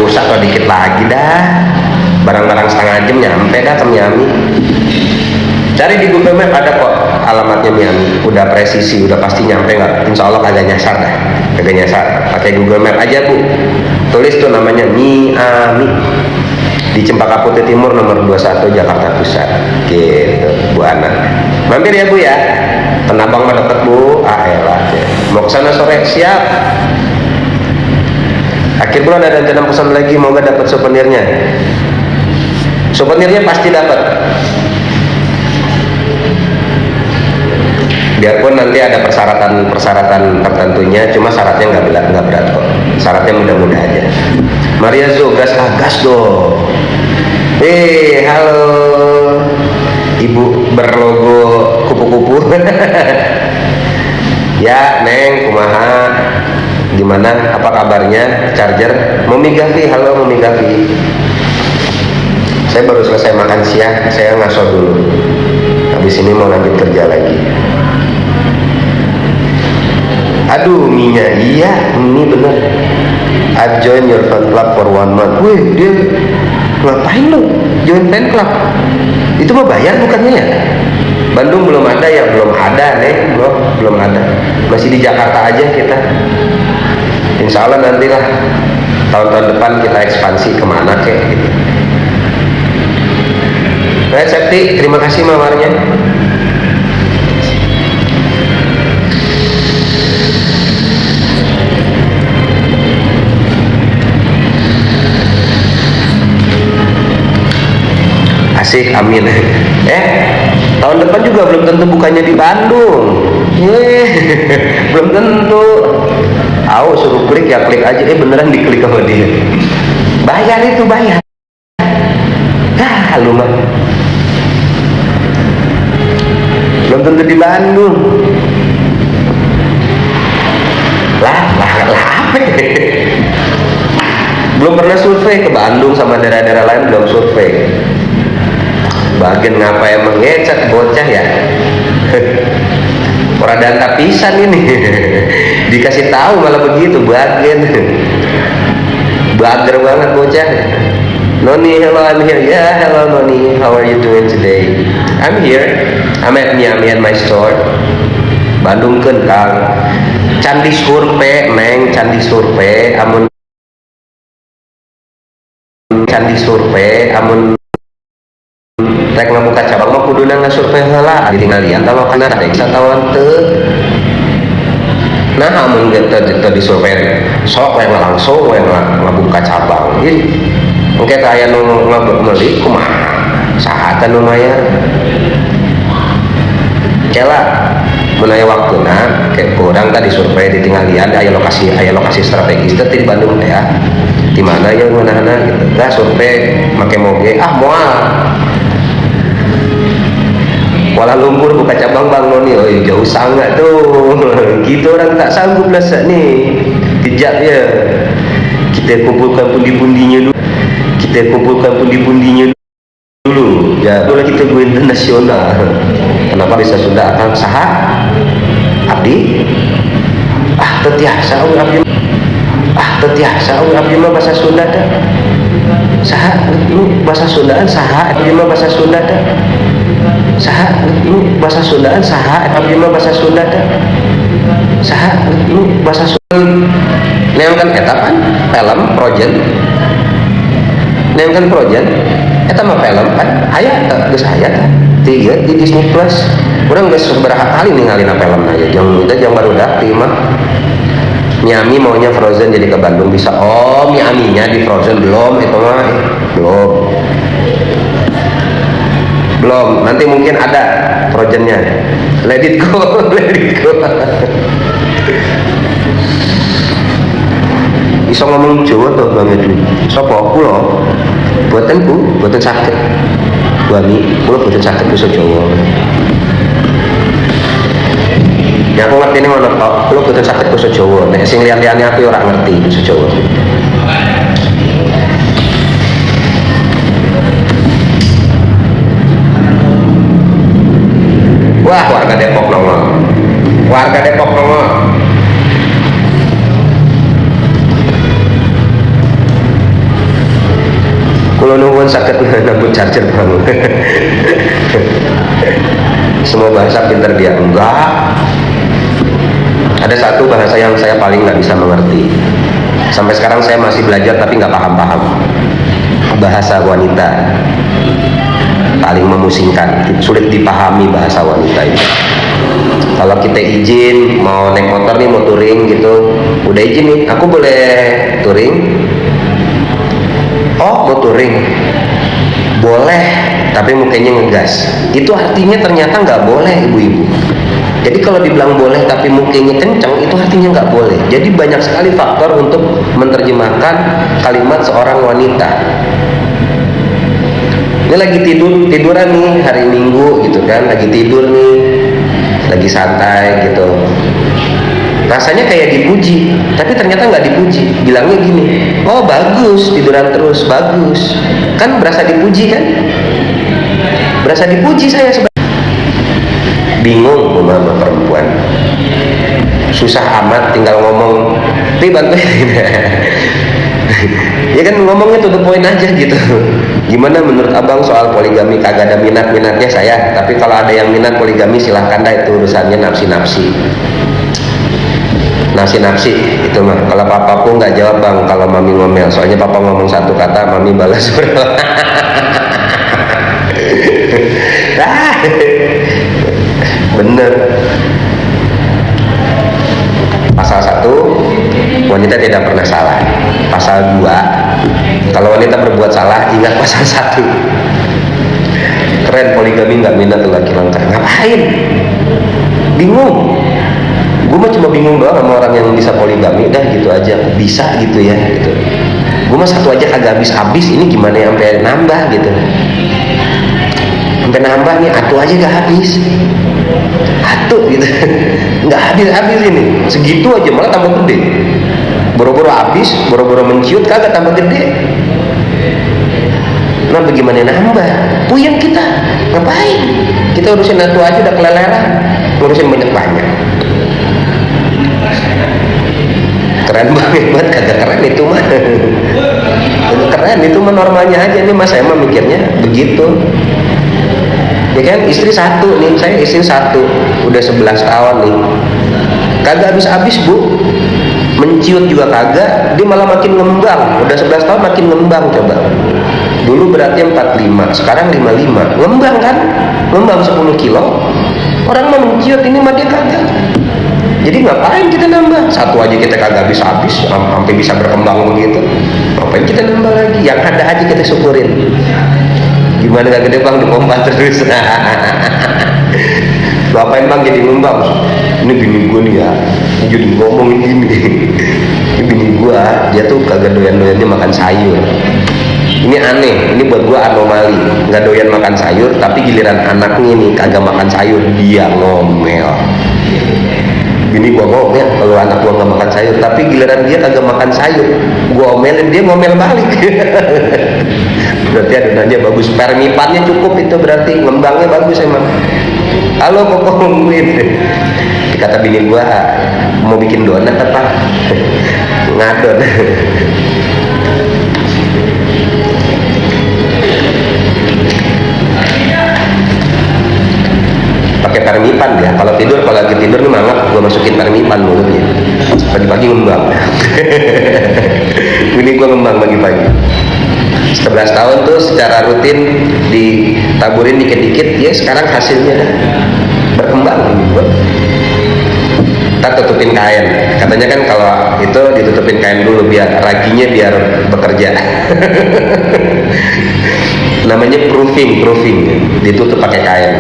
usah atau dikit lagi dah, barang-barang setengah jam nyampe dah ke Miami. Cari di Google Map ada kok alamatnya Miami, udah presisi, udah pasti nyampe nggak? Insya Allah kagak nyasar dah, kagak nyasar. Pakai Google Map aja bu, tulis tuh namanya Miami di Cempaka Putih Timur nomor 21 Jakarta Pusat, gitu Bu Ana. Mampir ya bu ya, Tenabang mah deket bu, elah ya. Mau kesana sore siap. Akhir bulan ada rencana pesan lagi, moga dapat souvenirnya. Souvenirnya pasti dapat. Biarpun nanti ada persyaratan tertentunya, cuma syaratnya nggak berat kok. Syaratnya mudah-mudah aja. Maria Zo, gas dong. Halo Ibu berlogo kupu-kupu. Ya Neng, kumaha, gimana, apa kabarnya? Charger Mumi Gavi, halo Mumi Gavi. Saya baru selesai makan siang, saya ngaso dulu. Habis ini mau lanjut kerja lagi. Aduh, Minya, iya, ini bener. I join your fan club for 1 month. Wih, dia ngapain lo? Join fan club? Itu mah bayar bukannya ya? Bandung belum ada ya? Belum ada, Neng, belum ada. Masih di Jakarta aja kita. Insya Allah nantilah tahun-tahun depan kita ekspansi kemana kek gitu. Baik, Septi, terima kasih mawarnya. Asik, amin. Tahun depan juga belum tentu bukannya di Bandung. Belum tentu. Suruh klik ya klik aja. Beneran diklik sama dia. Bayar itu, bayar. Lu mah belum tentu di Bandung. Lah apa? Belum pernah survei ke Bandung sama daerah-daerah lain, belum survei. Bagian ngapa emang ngecek bocah ya? Peradaan pisan ini. Dikasih tahu malah begitu, bagian bager banget bocah. Noni, hello, I'm here. Yeah, hello Noni, how are you doing today? I'm here. I'm at Miami at my store. Bandung kan Kang. Candi Surpe, Neng, Candi Surpe, amun Candi Surpe, amun rek ngabuka cabang mah kuduna ngasurvei heula, ditinggal lian tah kana ada wisatawan teu. Nah, amun teu disurvei sok we langsung we ngabuka cabang. Mungkin aya nu meuli kumaha saha teh nu mayar kela mun aya waktuna ke kurang tadi survei ditinggalian aya lokasi strategis teh di Bandung teh ya di mana ya ngeunahna gitu da survei make moge moal Kuala Lumpur buka cabang Bang Noni, jauh sangat tuh. Gitu orang tak sanggup lah nih. Kejap ya. Kita kumpulkan pundi-pundinya dulu. Ya, boleh kita go internasional. Kenapa bisa sudah akan saha? Abdi? Tetiasa abdi mah bahasa Sunda dah. Saha? Lu bahasa Sundaan saha? Abdi mah bahasa Sunda dah. Saha? Lu bahasa Sundaan saha? Abdi mah bahasa Sunda dah. Saha? Lu bahasa Sunda. Neangkan eta kan film Projen. Neangkan Projen. Eta mah film kan aya geus aya tah. Di Disney Plus. Urang geus sabaraha kali ningalin film aja. Jangan baru dak mah. Miami maunya Frozen jadi ke Bandung bisa. Oh, Miami-nya di Frozen belum itu mah. Belum. Nanti mungkin ada Frozen-nya. Let it go. Iso ngomong Jawa tuh Bang Edwin. Sopo kulo? Buatan sakit. Buami, kulo buatan sakit bisa Jawa. Ya aku ngerti ini ngono tok, kulo buatan sakit bisa Jawa. Nek sing liyan-liyane aku ora ngerti bisa Jawa. Wah, warga Depok nongol. Nuhun sakit nambut charger bang. Semua bahasa pinter dia, enggak. Ada satu bahasa yang saya paling nggak bisa mengerti. Sampai sekarang saya masih belajar tapi nggak paham-paham. Bahasa wanita paling memusingkan, sulit dipahami bahasa wanita itu. Kalau kita izin mau naik motor nih, mau touring gitu, udah izin nih, aku boleh touring? Oh, mau touring? Boleh, tapi mukanya ngegas. Itu artinya ternyata nggak boleh, ibu-ibu. Jadi kalau dibilang boleh tapi mukanya kencang, itu artinya nggak boleh. Jadi banyak sekali faktor untuk menerjemahkan kalimat seorang wanita. Ini lagi tiduran nih hari Minggu gitu kan, lagi tidur nih, lagi santai gitu. Rasanya kayak dipuji, tapi ternyata nggak dipuji. Bilangnya gini, oh bagus, tiduran terus, bagus. Kan berasa dipuji kan? Berasa dipuji saya sebenarnya. Bingung mama perempuan, susah amat tinggal ngomong, nih bantuin. Ya kan ngomongnya to the point aja gitu. Gimana menurut abang soal poligami? Kagak ada minat-minatnya saya, tapi kalau ada yang minat poligami silahkan dah, itu urusannya nafsi-nafsi itu mah. Kalau papa pun nggak jawab bang kalau mami ngomel, soalnya papa ngomong satu kata mami balas berapa. Bener. Pasal 1, wanita tidak pernah salah. Pasal 2, kalau wanita berbuat salah ingat pasal 1. Keren, poligami nggak minat tuh laki langka. Ngapain? Bingung. Gue mah cuma bingung doang sama orang yang bisa poligami, dah gitu aja. Bisa gitu ya gitu. Gue mah satu aja kagak habis-habis, ini gimana ya sampai nambah gitu. Sampai nambah nih, atuh aja gak habis. Atuh gitu. Nggak habis-habis ini. Segitu aja malah tambah gede. Boro-boro habis, boro-boro menciut, kagak tambah gede. Nah bagaimana nambah? Puyeng kita. Ngapain? Kita urusin atuh aja udah keleleran. Ngurusin banyak-banyak. Keren banget, kagak keren itu mah. Keren itu mah normalnya aja nih mas, saya mah mikirnya begitu. Ya kan, istri satu nih, saya istri satu, udah 11 tahun nih, kagak habis-habis bu, menciut juga kagak, dia malah makin ngembang, udah 11 tahun makin ngembang coba. Dulu berarti 45, sekarang 55, ngembang kan, ngembang 10 kilo, orang mau menciut, ini mah dia kagak. Jadi ngapain kita nambah? Satu aja kita kagak habis-habis, sampai bisa berkembang begitu, ngapain kita nambah lagi? Yang ada aja kita syukurin. Gimana gak gede bang, dipompa terus. Lu apain bang jadi ngembang? Ini bini gue nih ya, jadi ngomongin gini. Ini bini gue, dia tuh kagak doyan-doyannya makan sayur. Ini aneh, ini buat gue anomali. Gak doyan makan sayur, tapi giliran anaknya nih kagak makan sayur, dia ngomel. Bini gue ngomel kalau anak gue gak makan sayur, tapi giliran dia kagak makan sayur, gue omelin, dia ngomel balik. Berarti adonannya bagus, permipannya cukup, itu berarti ngembangnya bagus emang. Halo kok ngomongin, kata bini gua mau bikin donat apa? Ngadon. Pakai permipan dia, kalau lagi tidur nih mangap, gua masukin permipan mulutnya. Pagi-pagi ngembang. Bini gua ngembang pagi-pagi. 11 tahun tuh secara rutin ditaburin dikit-dikit, ya sekarang hasilnya berkembang. Kita tutupin kain, katanya kan kalau itu ditutupin kain dulu biar raginya biar bekerja. Namanya proofing, ditutup pakai kain.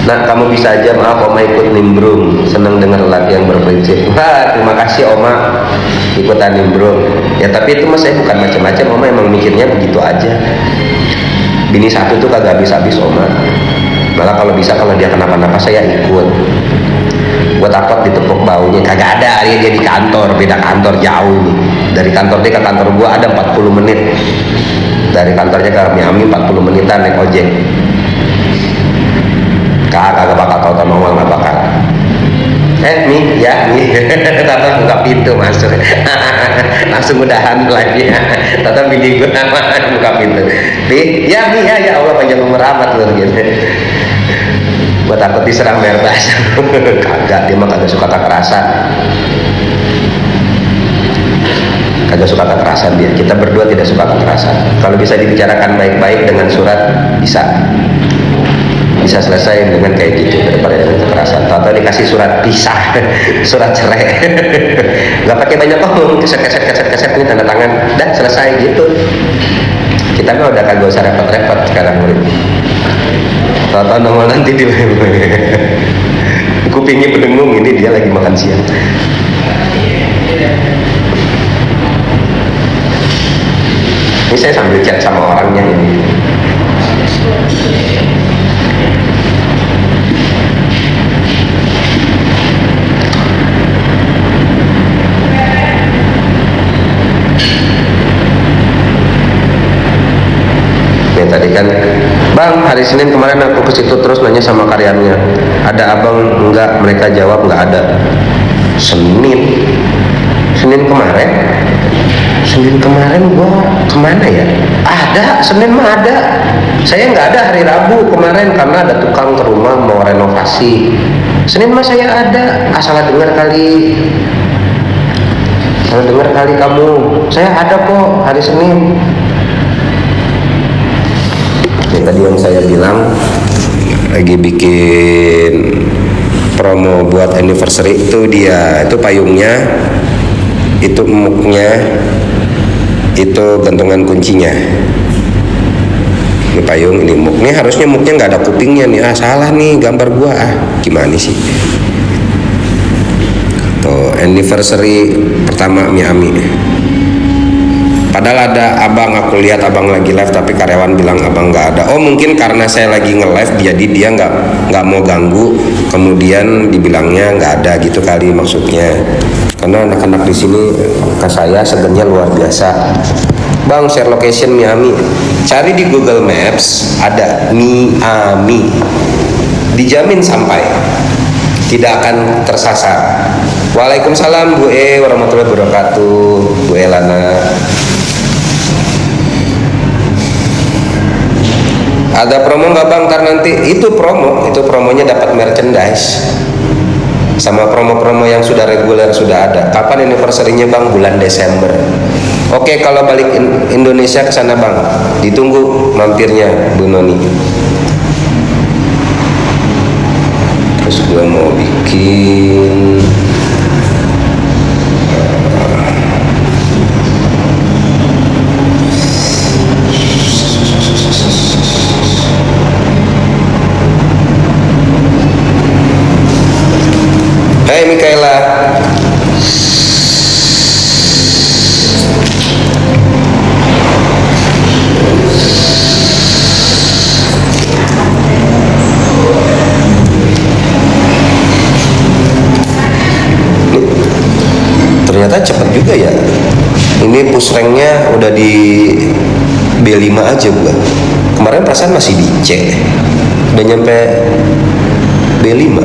Nah kamu bisa aja, maaf oma ikut nimbrung, senang dengar lelaki yang berprinsip. Wah terima kasih oma ikutan nimbrung ya, tapi itu mas saya bukan macam-macam, oma emang mikirnya begitu aja. Bini satu tuh kagak habis-habis oma, malah kalau bisa kalau dia kenapa-napa saya ikut. Gue takut ditepuk baunya, kagak ada, dia di kantor, beda kantor jauh nih. Dari kantor dia ke kantor gue ada 40 menit, dari kantornya ke Miami 40 menitan naik ojek. Kagak bakal tahu sama uang, gak bakal. Nih ya nih, tapi buka pintu masuk. Langsung udahan lagi. Tata bini gue buka pintu. Bi, ya Allah panjang umur amat lu gitu. Gue takut diserang merbas. Kagak, dia mah kagak suka kekerasan. Kagak suka kekerasan dia. Kita berdua tidak suka kekerasan. Kalau bisa dibicarakan baik-baik dengan surat, bisa selesai dengan kayak gitu daripada dengan kekerasan. Atau dikasih surat pisah, surat cerai. Nggak pakai banyak ngomong, keset ini tanda tangan, dah selesai gitu. Kita mah udah kagak usah repot-repot sekarang murid. Tahu-tahu nongol nanti di kupingnya berdengung, ini dia lagi makan siang. Ini saya sambil chat sama orangnya ini. Tadi kan, Bang, hari Senin kemarin aku ke situ terus nanya sama karyannya, ada abang? Enggak, mereka jawab enggak ada. Senin kemarin gua kemana ya? Ada, Senin mah ada. Saya nggak ada hari Rabu kemarin karena ada tukang ke rumah mau renovasi. Senin mah saya ada, salah dengar kali kamu. Saya ada kok hari Senin. Ini tadi yang saya bilang lagi bikin promo buat anniversary itu itu payungnya, itu emuknya, itu gantungan kuncinya. Ini payung, ini emuk. Ini harusnya emuknya nggak ada kupingnya nih. Salah nih gambar gua. Gimana sih? Tuh anniversary pertama Miami. Padahal ada abang, aku lihat abang lagi live tapi karyawan bilang abang nggak ada. Oh mungkin karena saya lagi nge-live jadi dia nggak mau ganggu, kemudian dibilangnya nggak ada gitu kali maksudnya. Karena anak-anak di sini ke saya segennya luar biasa. Bang, share location Miami. Cari di Google Maps ada Miami. Dijamin sampai. Tidak akan tersasar. Waalaikumsalam Bu warahmatullahi wabarakatuh. Bu Elana. Ada promo nggak Bang? Ntar nanti itu promonya dapat merchandise sama promo-promo yang sudah reguler sudah ada. Kapan anniversary-nya Bang? Bulan Desember. Oke, kalau balik Indonesia ke sana Bang, ditunggu mampirnya Bu Noni. Terus gue mau bikin Mikaela. Ternyata cepat juga ya. Ini push ranknya udah di B5 aja gua. Kemarin perasaan masih di C. Udah nyampe B5.